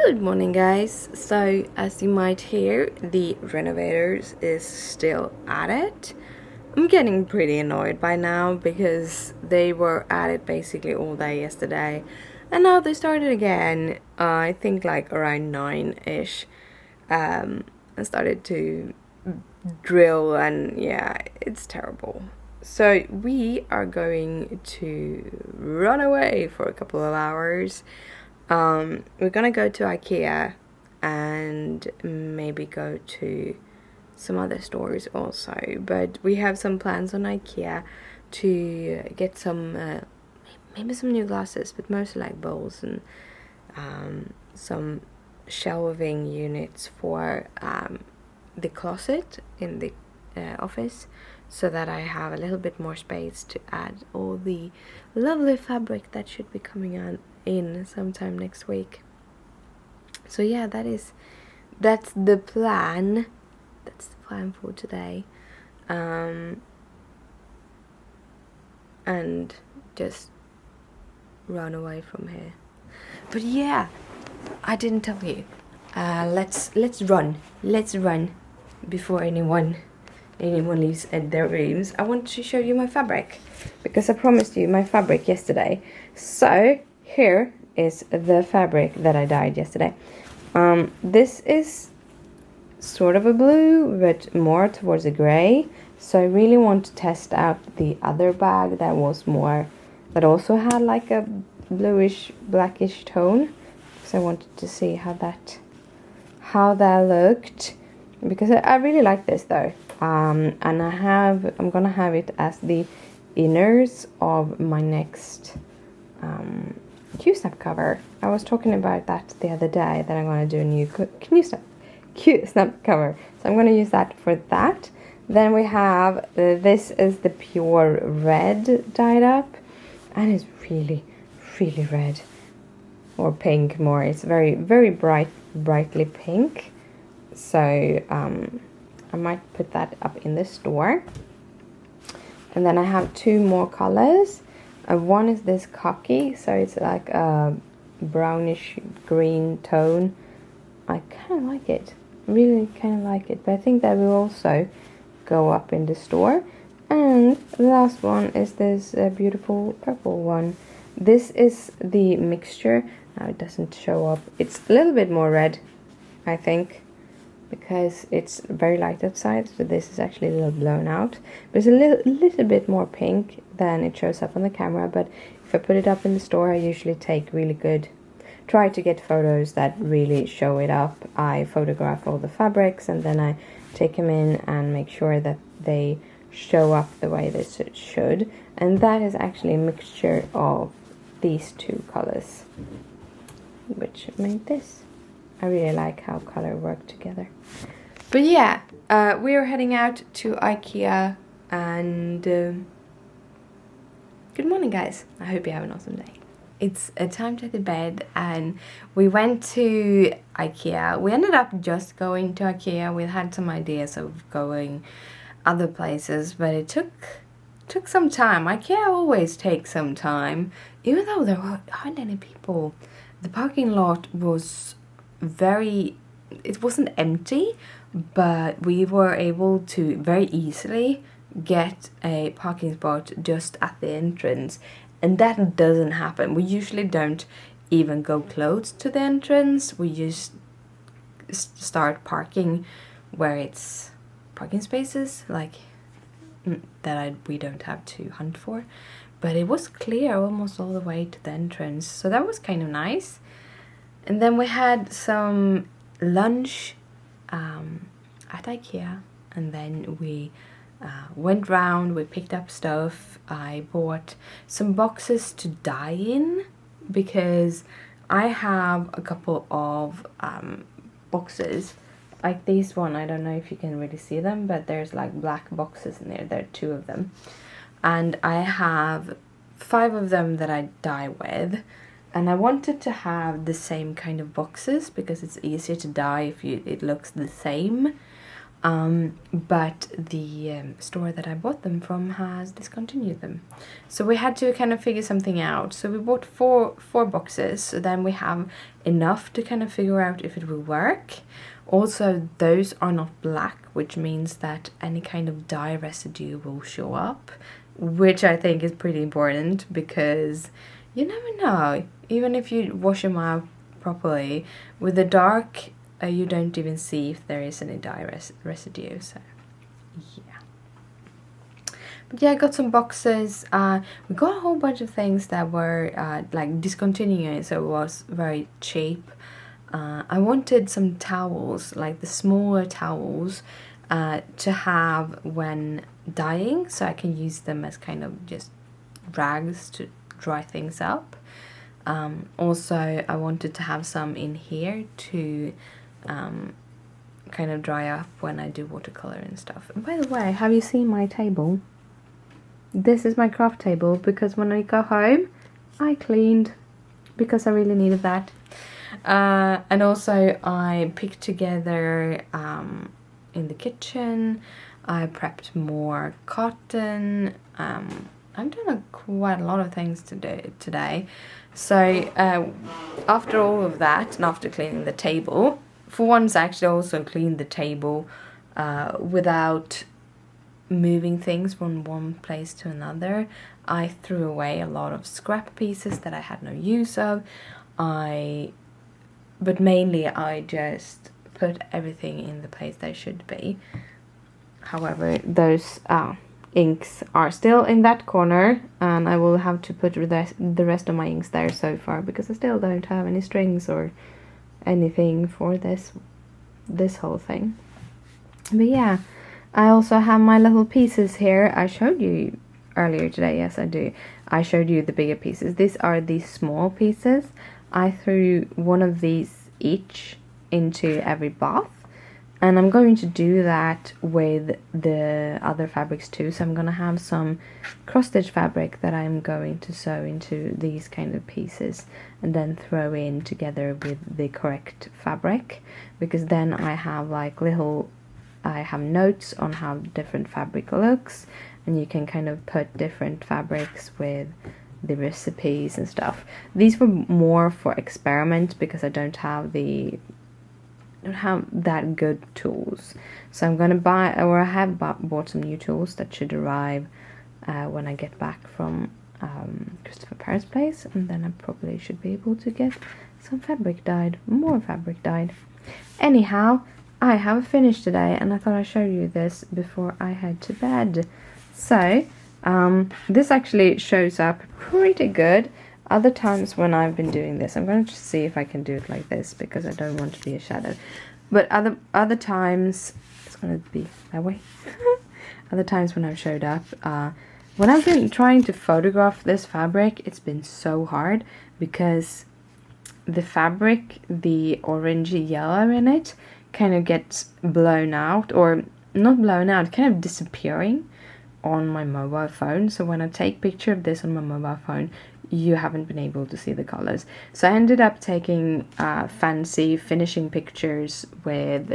Good morning, guys. So as you might hear, the renovators is still at it. I'm getting pretty annoyed by now because they were at it basically all day yesterday, and now they started again. I think like around 9ish, and started to drill, and yeah, it's terrible. So we are going to run away for a couple of hours. We're gonna go to Ikea and maybe go to some other stores also, but we have some plans on Ikea to get some maybe some new glasses, but mostly like bowls and some shelving units for the closet in the office, so that I have a little bit more space to add all the lovely fabric that should be coming in sometime next week. So yeah, that's the plan. That's the plan for today. And just run away from here. But yeah, I didn't tell you. Let's run. Let's run before anyone leaves their rooms. I want to show you my fabric because I promised you my fabric yesterday. So here is the fabric that I dyed yesterday. This is sort of a blue, but more towards a gray. So I really want to test out the other bag that was more, that also had like a bluish, blackish tone. So I wanted to see how that looked, because I really like this though. And I'm gonna have it as the inners of my next Q-snap cover. I was talking about that the other day, that I'm gonna do a new Q-snap cover. So I'm gonna use that for that. Then we have this is the pure red dyed up, and it's really, really red, or pink more. It's very, very brightly pink. So I might put that up in the store. And then I have two more colors. One is this khaki, so it's like a brownish green tone. I kind of like it, really kind of like it, but I think that will also go up in the store. And the last one is this beautiful purple one. This is the mixture. Now it doesn't show up. It's a little bit more red, I think, because it's very light outside, so this is actually a little blown out. But it's a little bit more pink than it shows up on the camera. But if I put it up in the store, I usually try to get photos that really show it up. I photograph all the fabrics, and then I take them in and make sure that they show up the way they should. And that is actually a mixture of these two colors, which made this. I really like how color work together. But yeah, we are heading out to Ikea, and good morning, guys. I hope you have an awesome day. It's a time to go to bed, and we went to Ikea. We ended up just going to Ikea. We had some ideas of going other places, but it took some time. Ikea always takes some time, even though there aren't any people. The parking lot was it wasn't empty, but we were able to very easily get a parking spot just at the entrance, and that doesn't happen. We usually don't even go close to the entrance. We just start parking where it's parking spaces like that we don't have to hunt for. But it was clear almost all the way to the entrance, so that was kind of nice. And then we had some lunch at Ikea, and then we went round, we picked up stuff. I bought some boxes to dye in, because I have a couple of boxes, like this one. I don't know if you can really see them, but there's like black boxes in there. There are two of them. And I have 5 of them that I dye with. And I wanted to have the same kind of boxes because it's easier to dye if it looks the same. But the store that I bought them from has discontinued them. So we had to kind of figure something out. So we bought four boxes, so then we have enough to kind of figure out if it will work. Also, those are not black, which means that any kind of dye residue will show up, which I think is pretty important because you never know. Even if you wash them out properly, with the dark, you don't even see if there is any dye residue, so yeah. But yeah, I got some boxes. We got a whole bunch of things that were like discontinuing, so it was very cheap. I wanted some towels, like the smaller towels, to have when dyeing, so I can use them as kind of just rags to dry things up. Also, I wanted to have some in here to kind of dry up when I do watercolor and stuff. And by the way, have you seen my table? This is my craft table because when I go home, I cleaned because I really needed that. And also I picked together in the kitchen. I prepped more cotton. I've done quite a lot of things today. So after all of that, and after cleaning the table, for once I actually also cleaned the table without moving things from one place to another. I threw away a lot of scrap pieces that I had no use of. But mainly I just put everything in the place they should be. However, those inks are still in that corner, and I will have to put the rest of my inks there so far because I still don't have any strings or anything for this whole thing. But yeah, I also have my little pieces here. I showed you earlier today. Yes, I do. I showed you the bigger pieces. These are the small pieces. I threw one of these each into every bath, and I'm going to do that with the other fabrics too. So I'm going to have some cross-stitch fabric that I'm going to sew into these kind of pieces and then throw in together with the correct fabric, because then I have like I have notes on how different fabric looks, and you can kind of put different fabrics with the recipes and stuff. These were more for experiment because I don't have that good tools. So I'm gonna buy, or I have bought some new tools that should arrive when I get back from Christopher Paris place, and then I probably should be able to get some fabric dyed, more fabric dyed. Anyhow, I have finished today, and I thought I'd show you this before I head to bed. So this actually shows up pretty good. Other times when I've been doing this, I'm going to just see if I can do it like this because I don't want to be a shadow. But other times, it's going to be that way. Other times when I've showed up, when I've been trying to photograph this fabric, it's been so hard because the fabric, the orangey yellow in it, kind of gets blown out, or not blown out, kind of disappearing on my mobile phone. So when I take picture of this on my mobile phone, you haven't been able to see the colors. So I ended up taking fancy finishing pictures with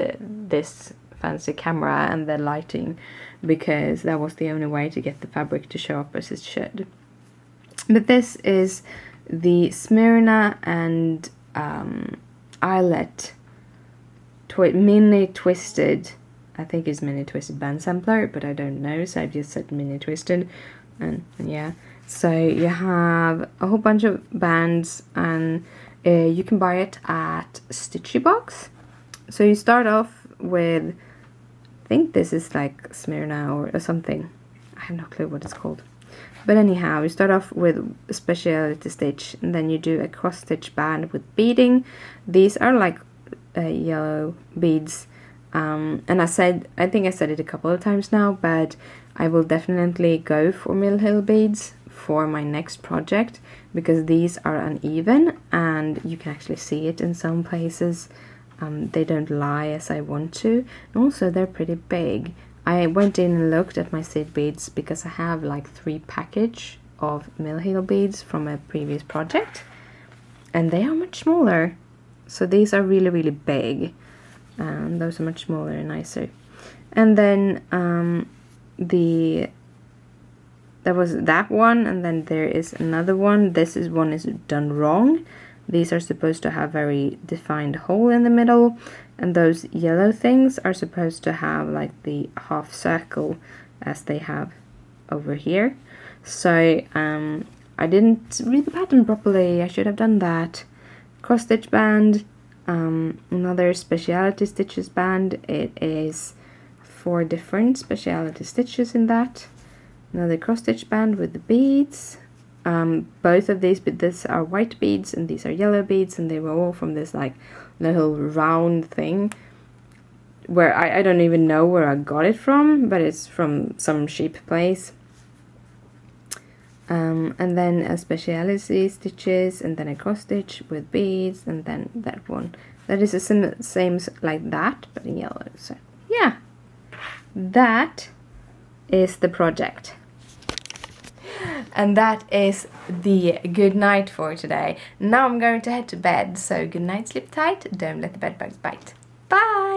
this fancy camera and the lighting, because that was the only way to get the fabric to show up as it should. But this is the Smyrna and Eyelet mini twisted, I think it's mini twisted band sampler, but I don't know, so I've just said mini twisted. And yeah, so you have a whole bunch of bands, and you can buy it at Stitchy Box. So you start off with, I think this is like Smyrna or something, I have no clue what it's called. But anyhow, you start off with a specialty stitch, and then you do a cross stitch band with beading. These are like yellow beads, and I think I said it a couple of times now, but I will definitely go for Mill Hill beads for my next project, because these are uneven and you can actually see it in some places. They don't lie as I want to, and also they're pretty big. I went in and looked at my seed beads because I have like 3 package of Mill Hill beads from a previous project, and they are much smaller. So these are really, really big, and those are much smaller and nicer. And then there was that one, and then there is another one. One is done wrong. These are supposed to have very defined hole in the middle, and those yellow things are supposed to have like the half circle as they have over here. So I didn't read the pattern properly. I should have done that. Cross stitch band, another specialty stitches band. It is 4 different specialty stitches in that. Another cross stitch band with the beads. Both of these are white beads and these are yellow beads, and they were all from this like little round thing where I don't even know where I got it from, but it's from some cheap place. And then a specialty stitches, and then a cross stitch with beads, and then that one. That is the same like that, but in yellow. So yeah, that is the project. And that is the good night for today. Now I'm going to head to bed, so good night, sleep tight, don't let the bed bugs bite. Bye!